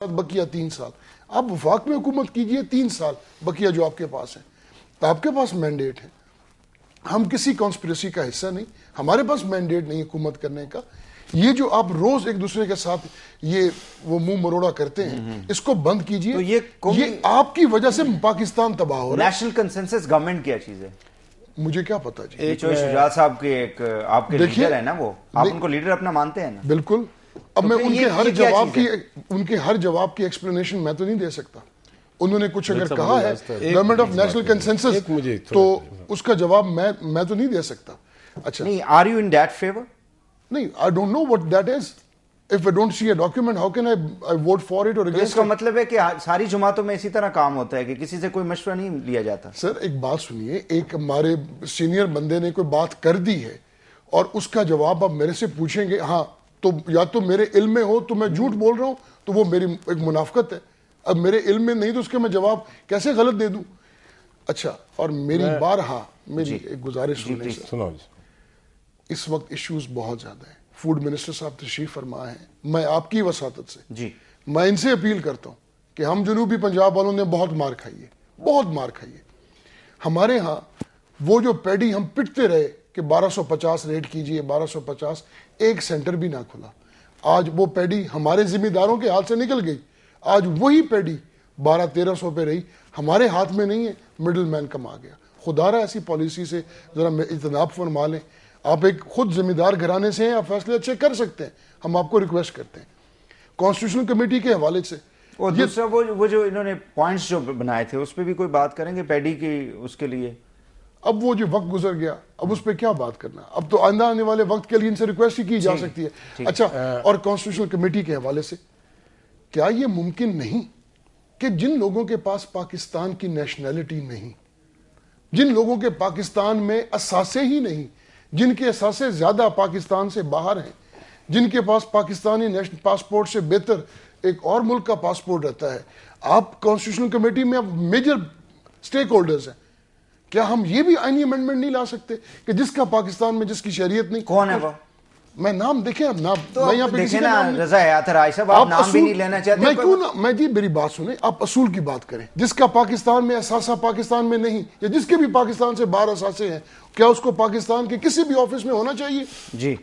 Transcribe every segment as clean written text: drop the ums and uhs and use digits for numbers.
بقیہ 3 سال. آپ وفاق میں حکومت کیجئے 3 سال بقیہ جو آپ کے پاس ہیں. تو آپ کے پاس مینڈیٹ ہے. ہم کسی کانسپریسی کا حصہ نہیں, ہمارے پاس مینڈیٹ نہیں حکومت کرنے کا. یہ جو آپ روز ایک دوسرے کے ساتھ یہ وہ منہ مروڑا کرتے ہیں, اس کو بند کیجئے. یہ آپ کی وجہ سے پاکستان تباہ ہو رہا ہے. نیشنل کنسنسس گورنمنٹ کیا چیز ہے؟ مجھے کیا پتا جی. شجاعت صاحب کے ایک آپ کے لیڈر ہیں نا, وہ آپ ان کو لیڈر اپنا مانتے ہیں نا؟ بالکل. اب میں ان کے ہر جواب کی ایکسپلینیشن میں تو نہیں دے سکتا. انہوں نے کچھ اگر کہا ہے گورنمنٹ آف نیشنل کنسنسس, تو اس کا جواب میں تو نہیں دے سکتا. اچھا نہیں, are you in that favour? نہیں, I don't know what that is. If I don't see a document, how can I vote for it or against it? اس کا مطلب ہے کہ ساری جماعتوں میں اسی طرح کام ہوتا ہے کہ کسی سے کوئی مشورہ نہیں لیا جاتا. سر ایک بات سنیے, ایک ہمارے سینئر بندے نے کوئی بات کر دی ہے اور اس کا جواب آپ میرے سے پوچھیں گے, ہاں تو یا تو میرے علم میں ہو تو میں جھوٹ بول رہا ہوں تو وہ میری ایک منافقت ہے. اب میرے علم میں نہیں تو اس کے میں جواب کیسے غلط دے دوں؟ اچھا, اور میری بارہا میری ایک گزارش سنیں. اس وقت ایشوز بہت زیادہ ہیں. فوڈ منسٹر صاحب تشریف فرما ہیں, میں آپ کی وساطت سے میں ان سے اپیل کرتا ہوں کہ ہم جنوبی پنجاب والوں نے بہت مار کھائی ہے, بہت مار کھائی ہے. ہمارے ہاں وہ جو پیڈی ہم پٹتے رہے کہ 1250 ریٹ کیجئے 1250, ایک سینٹر بھی نہ کھلا. آج وہ پیڈی ہمارے ذمہ داروں کے ہاتھ سے نکل گئی. آج وہی پیڈی 1200-1300 پہ رہی, ہمارے ہاتھ میں نہیں ہے, مڈل مین کم آ گیا. خدا رہا ایسی پالیسی سے ذرا اجتناب فرما لیں. آپ ایک خود ذمہ دار گھرانے سے ہیں, آپ فیصلے اچھے کر سکتے ہیں, ہم آپ کو ریکویسٹ کرتے ہیں. کانسٹیٹیوشنل کمیٹی کے حوالے سے اور دوسرا وہ جو انہوں نے پوائنٹس جو بنائے تھے اس پہ بھی کوئی بات کریں گے پیڈی کی اس کے لیے؟ اب وہ جو وقت گزر گیا, اب اس پہ کیا بات کرنا. اب تو آئندہ آنے والے وقت کے لیے ان سے ریکویسٹ ہی کی جا سکتی ہے. اچھا, اور کانسٹیٹیوشنل کمیٹی کے حوالے سے کیا یہ ممکن نہیں کہ جن لوگوں کے پاس پاکستان کی نیشنلٹی نہیں, جن لوگوں کے پاکستان میں اثاثے ہی نہیں, جن کے اثاثے زیادہ پاکستان سے باہر ہیں, جن کے پاس پاکستانی نیشنل پاسپورٹ سے بہتر ایک اور ملک کا پاسپورٹ رہتا ہے, آپ کانسٹیٹیوشنل کمیٹی میں میجر سٹیک ہولڈرز ہیں, کیا ہم یہ بھی آئینی امینڈمنٹ نہیں لا سکتے کہ جس کا پاکستان میں جس کی شریعت نہیں؟ کون ہے وہ؟ میں نام دیکھیں, اب نام میں یہاں پہ کسی کا نام نہیں. رضا حیات رائے صاحب, آپ نام بھی نہیں لینا چاہتے؟ میں کیوں نہ, میں جی میری بات سنیں, آپ اصول کی بات کریں. جس کا پاکستان میں اثاثہ پاکستان میں نہیں, یا جس کے بھی پاکستان سے باہر اثاثے ہیں, کیا اس کو پاکستان کے کسی بھی آفس میں ہونا چاہیے؟ جی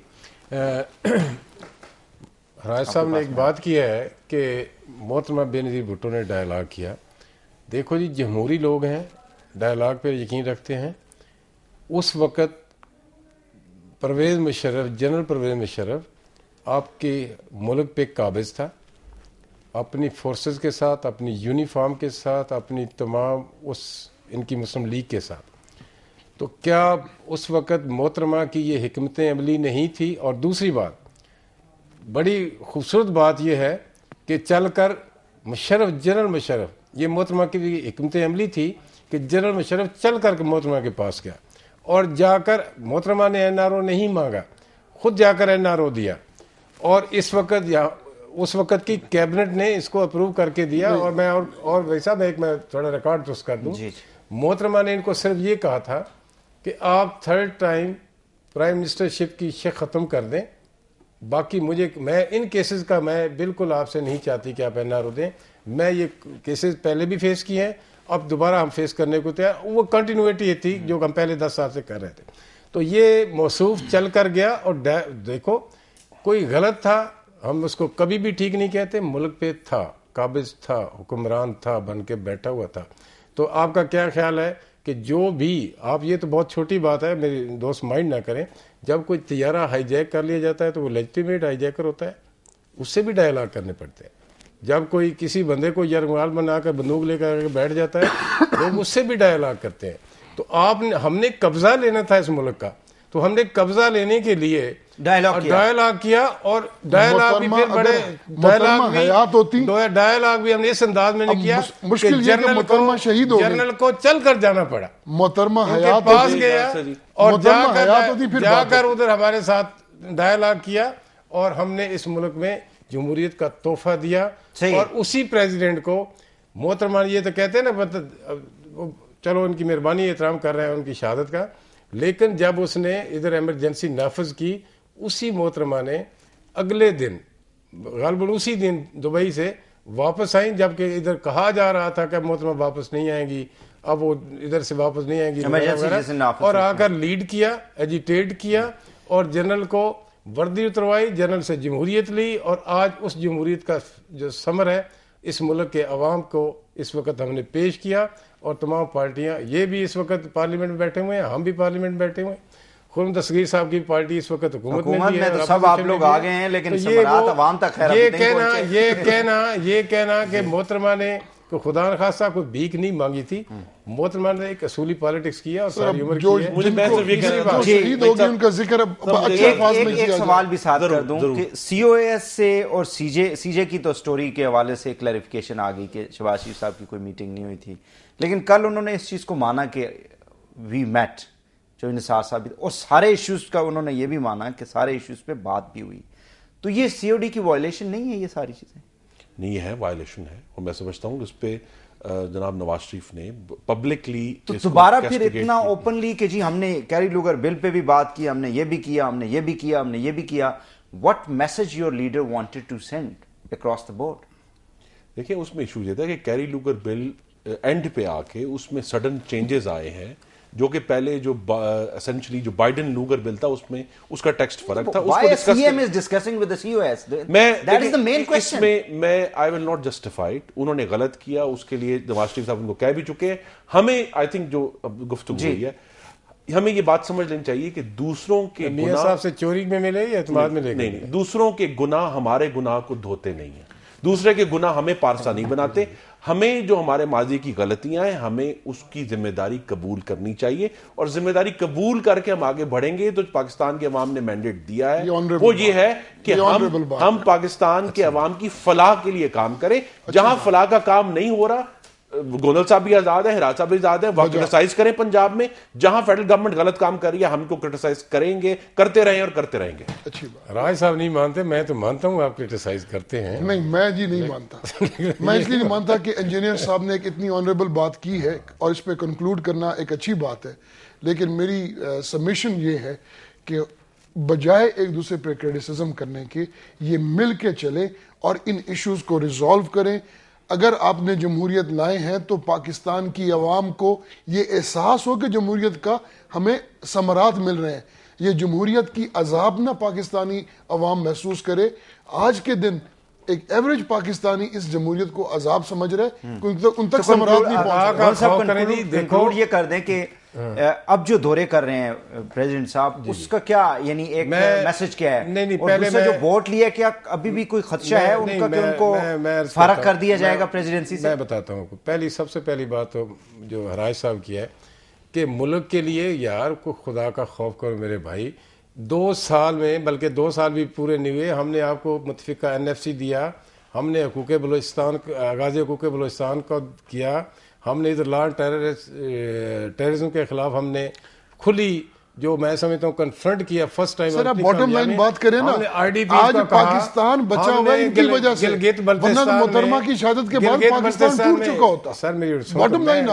راج صاحب نے ایک بات کیا ہے کہ محترمہ بینظیر بھٹو نے ڈائلاگ کیا. دیکھو جی, جمہوری لوگ ہیں, ڈائلاگ پہ یقین رکھتے ہیں. اس وقت پرویز مشرف, جنرل پرویز مشرف آپ کے ملک پہ قابض تھا, اپنی فورسز کے ساتھ, اپنی یونیفارم کے ساتھ, اپنی تمام ان کی مسلم لیگ کے ساتھ. تو کیا اس وقت محترمہ کی یہ حکمت عملی نہیں تھی؟ اور دوسری بات, بڑی خوبصورت بات یہ ہے کہ چل کر مشرف, جنرل مشرف, یہ محترمہ کی حکمت عملی تھی کہ جنرل مشرف چل کر محترمہ کے پاس گیا اور جا کر, محترمہ نے این آر او نہیں مانگا, خود جا کر این آر او دیا, اور اس وقت کی کیبنٹ نے اس کو اپروو کر کے دیا. اور میں اور ویسا میں تھوڑا ریکارڈ درست کر دوں, محترمہ نے ان کو صرف یہ کہا تھا کہ آپ 3rd ٹائم پرائم منسٹرشپ کی شک ختم کر دیں, باقی میں ان کیسز کا میں بالکل آپ سے نہیں چاہتی کہ آپ این آر او دیں. میں یہ کیسز پہلے بھی فیس کیے ہیں, اب دوبارہ ہم فیس کرنے کو تیار. وہ کنٹینیوٹی تھی جو ہم پہلے 10 سال سے کر رہے تھے. تو یہ موصوف چل کر گیا, اور دیکھو کوئی غلط تھا, ہم اس کو کبھی بھی ٹھیک نہیں کہتے. ملک پہ تھا, قابض تھا, حکمران تھا, بن کے بیٹھا ہوا تھا. تو آپ کا کیا خیال ہے کہ جو بھی آپ, یہ تو بہت چھوٹی بات ہے, میری دوست مائنڈ نہ کریں, جب کوئی طیارہ ہائی جیک کر لیا جاتا ہے تو وہ لیجیٹیمیٹ ہائی جیکر ہوتا ہے, اس سے بھی ڈائلاگ کرنے پڑتے ہیں. جب کوئی کسی بندے کو یرغمال بنا کر بندوق لے کر بیٹھ جاتا ہے, لوگ اس سے بھی ڈائلاگ کرتے ہیں. تو ہم نے قبضہ لینا تھا اس ملک کا, تو ہم نے قبضہ لینے کے لیے ڈائلاگ کیا, اور ڈائلاگ بھی پھر بڑے ڈائلاگ بھی ہم نے اس انداز میں نہیں کیا کہ جنرل کو چل کر جانا پڑا, محترمہ حیات پاس گیا اور جا کر ادھر ہمارے ساتھ ڈائلاگ کیا, اور ہم نے اس ملک میں جمہوریت کا تحفہ دیا. اور اسی پریزیڈنٹ کو محترمہ, یہ تو کہتے ہیں نا, چلو ان کی مہربانی احترام کر رہے ہیں ان کی شہادت کا, لیکن جب اس نے ادھر ایمرجنسی نافذ کی, اسی محترمہ نے اگلے دن غالباً اسی دن دبئی سے واپس آئیں، جبکہ ادھر کہا جا رہا تھا کہ محترمہ واپس نہیں آئیں گی، اب وہ ادھر سے واپس نہیں آئیں گی اور آ کر لیڈ کیا، ایجیٹیٹ کیا اور جنرل کو وردی اتروائی، جنرل سے جمہوریت لی، اور آج اس جمہوریت کا جو ثمر ہے اس ملک کے عوام کو اس وقت ہم نے پیش کیا، اور تمام پارٹیاں، یہ بھی اس وقت پارلیمنٹ میں بیٹھے ہوئے ہیں، ہم بھی پارلیمنٹ میں بیٹھے ہوئے ہیں، خرم دستگیر صاحب کی پارٹی اس وقت حکومت میں بھی ہے، تو سب آپ لوگ آ گئے ہیں، لیکن ثمرات عوام تک خیر ابھی نہیں پہنچے۔ یہ کہنا کہ محترمہ نے کوئی خدا نخواستہ کوئی بھیک نہیں مانگی تھی، محترمہ نے ایک اصولی پالیٹکس کیا اور ساری عمر کی ہے۔ مجھے شہید ہوگی ان کا ذکر ایک سوال بھی ساتھ کر دوں کہ سی او اے ایس سے اور سی جے کی تو سٹوری کے حوالے سے کلیریفیکیشن آ گئی کہ شہباز شریف صاحب کی کوئی میٹنگ نہیں ہوئی تھی، لیکن کل انہوں نے اس چیز کو مانا کہ وی میٹ، جو نثار صاحب، اور سارے ایشوز کا انہوں نے یہ بھی مانا کہ سارے ایشوز پہ بات بھی ہوئی، تو یہ سی او ڈی کی وائلیشن نہیں ہے یہ ساری چیزیں؟ نہیں ہے، وائلیشن ہے، اور میں سمجھتا ہوں کہ اس پہ جناب نواز شریف نے پبلکلی تو دوبارہ پھر اتنا اوپنلی کہ جی ہم نے کیری لوگر بل پہ بھی بات کی، ہم نے یہ بھی کیا، ہم نے یہ بھی کیا، ہم نے یہ بھی کیا، what message your leader wanted to send across the board؟ دیکھیں اس میں ایشو یہ تھا کہ کیری لوگر بل اینڈ پہ آ کے اس میں سڈن چینجز آئے ہیں، جو کہ پہلے جو essentially Joe Biden Lugar bill تھا اس میں اس کا ٹیکسٹ فرق تھا، Why a CM is discussing with the COS? That is the main question. اس میں I will not justify it، انہوں نے غلط کیا، اس کے لیے نواز شریف صاحب ان کو کہہ بھی چکے ہیں۔ ہمیں آئی تھنک جو گفتگو ہوئی ہے، ہمیں یہ بات سمجھ لینی چاہیے کہ دوسروں کے میاں صاحب سے چوری میں ملے یا اعتماد میں لے گئے؟ نہیں، دوسروں کے گناہ ہمارے گناہ کو دھوتے نہیں ہیں، دوسرے کے گناہ ہمیں پارسا نہیں بناتے، ہمیں جو ہمارے ماضی کی غلطیاں ہیں ہمیں اس کی ذمہ داری قبول کرنی چاہیے، اور ذمہ داری قبول کر کے ہم آگے بڑھیں گے۔ تو پاکستان کے عوام نے مینڈیٹ دیا ہے وہ یہ ہے کہ ہم پاکستان کے عوام کی فلاح کے لیے کام کریں، جہاں فلاح کا کام نہیں ہو رہا، گونل صاحب بھی آزاد ہیں، ہراج صاحب بھی آزاد ہیں، وہ کرٹیسائز کریں پنجاب میں، جہاں فیڈرل گورنمنٹ غلط کام کر رہی ہے ہم کو کرٹیسائز کریں گے، کرتے رہیں اور کرتے رہیں گے۔ اچھی بات، راج صاحب نہیں مانتے، میں تو مانتا ہوں آپ کرٹیسائز کرتے ہیں۔ نہیں، میں جی نہیں مانتا، میں اس لیے نہیں مانتا کہ انجینئر صاحب نے ایک اتنی آنریبل بات کی ہے اور اس پہ کنکلوڈ کرنا ایک اچھی بات ہے، لیکن میری سبمیشن یہ ہے کہ بجائے ایک دوسرے پہ کرٹیسزم کرنے کے یہ مل کے چلیں اور ان ایشوز کو ریزالو کریں۔ اگر آپ نے جمہوریت لائے ہیں تو پاکستان کی عوام کو یہ احساس ہو کہ جمہوریت کا ہمیں ثمرات مل رہے ہیں، یہ جمہوریت کی عذاب نہ پاکستانی عوام محسوس کرے۔ آج کے دن ایک ایوریج پاکستانی اس جمہوریت کو عذاب سمجھ رہے ان تک ثمرات نہیں پہنچ رہے۔ کنکلوڈ یہ کر دیں کہ اب جو دورے کر رہے ہیں پریزیڈنٹ صاحب، اس کا کیا یعنی ایک میسج کیا ہے، اور دوسرا جو ووٹ لیا، کیا ابھی بھی کوئی خدشہ ہے ان کا کہ ان کو فارغ کر دیا جائے گا پریزیڈنسی سے؟ میں بتاتا ہوں، سب سے پہلی بات تو جو ہراج صاحب کی ہے کہ ملک کے لیے یار کو خدا کا خوف کرو میرے بھائی۔ 2 سال میں، بلکہ 2 سال بھی پورے نہیں ہوئے، ہم نے آپ کو متفقہ NFC دیا، ہم نے حقوق بلوچستان، آغاز حقوق بلوچستان کو کیا، ہم نے ادھر لان ٹیررزم کے خلاف ہم نے کھلی جو میں سمجھتا ہوں کنفرنٹ کیا فرسٹ ٹائم۔ سر آپ باٹم لائن بات کریں نا، آج پاکستان بچا ہوا ہے ان کی وجہ سے، ورنہ تو محترمہ کی شہادت کے بعد پاکستان ٹوٹ چکا ہوتا۔ سر میری باٹم لائن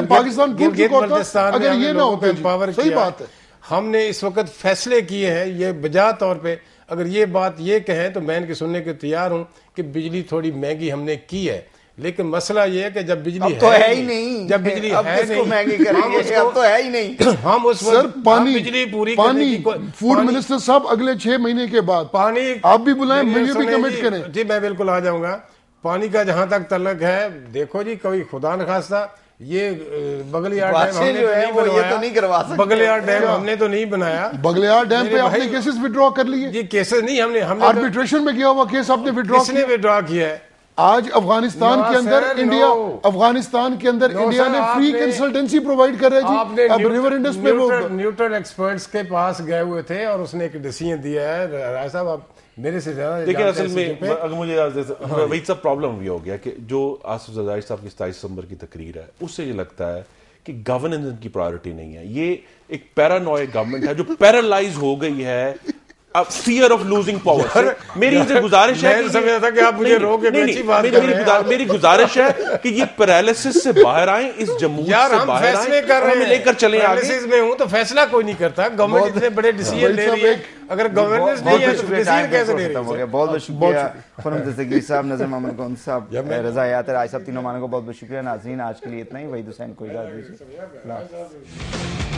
پاکستان ٹوٹ چکا ہوتا اگر یہ نہ ہوتا۔ صحیح بات ہے، ہم نے اس وقت فیصلے کیے ہیں، یہ بجا طور پہ اگر یہ بات یہ کہیں تو میں ان کے سننے کے تیار ہوں کہ بجلی تھوڑی مہنگی ہم نے کی ہے، لیکن مسئلہ یہ ہے کہ جب بجلی ہے ہی نہیں، جب بجلی ہے نہیں، ہم اس وقت بجلی پوری پانی فوڈ منسٹر صاحب اگلے 6 مہینے کے بعد پانی آپ بھی بلائیں، مجھے بھی کمٹ کریں۔ جی میں بالکل آ جاؤں گا۔ پانی کا جہاں تک تعلق ہے، دیکھو جی کوئی خدا نخواستہ یہ بغلیار ڈیم ہم نے تو نہیں کروایا، بغلیار ڈیم ہم نے تو نہیں بنایا، بغلیار ڈیم پہ آپ نے کیسز وڈرا کر لیے؟ جی کیسز نہیں، ہم نے آربیٹریشن میں کیا ہوا کیس آپ نے وڈرا کس نے وڈرا کیا ہے؟ آج افغانستان کے اندر انڈیا نے فری کنسلٹنسی پرووائڈ کر رہا ہے جی، اب ریور انڈس پہ وہ نیوٹرل ایکسپرٹس کے پاس گئے ہوئے تھے اور اس نے ایک ڈیسیژن دیا ہے۔ رائے صاحب آپ میرے سے زیادہ دیکھیں، اصل میں اگر مجھے وہی سب پرابلم یہ ہو گیا کہ جو آصف زرداری صاحب کی 27 دسمبر کی تقریر ہے اس سے یہ لگتا ہے کہ گورننس کی پرائیورٹی نہیں ہے، یہ ایک پیرانوئے گورنمنٹ ہے جو پیرالائز ہو گئی ہے fear of losing power سے میری سے گزارش ہے میں سمجھا تھا کہ آپ مجھے روک کے اچھی بات کر رہے ہیں. میری گزارش ہے کہ یہ پیرالسس سے باہر آئیں, اس جمہوریت سے باہر آئیں, ہم لے کر چلیں آگے. پیرالسس میں ہوں تو فیصلہ کوئی نہیں کرتا, گورنمنٹ اتنے بڑے ڈیسیژن لے رہی ہے, اگر گورننس نہیں ہے تو ڈیسیژن کیسے لے رہی ہے. بہت بہت شکریہ خرم دستگیر صاحب, نظر محمد گوند صاحب, رضا یاتر, آج صاحب, تینوں مانوں کو بہت بہت شکریہ. ناظرین آج کے لیے اتنا ہی. وحید حسین کو اجازت دیجیے.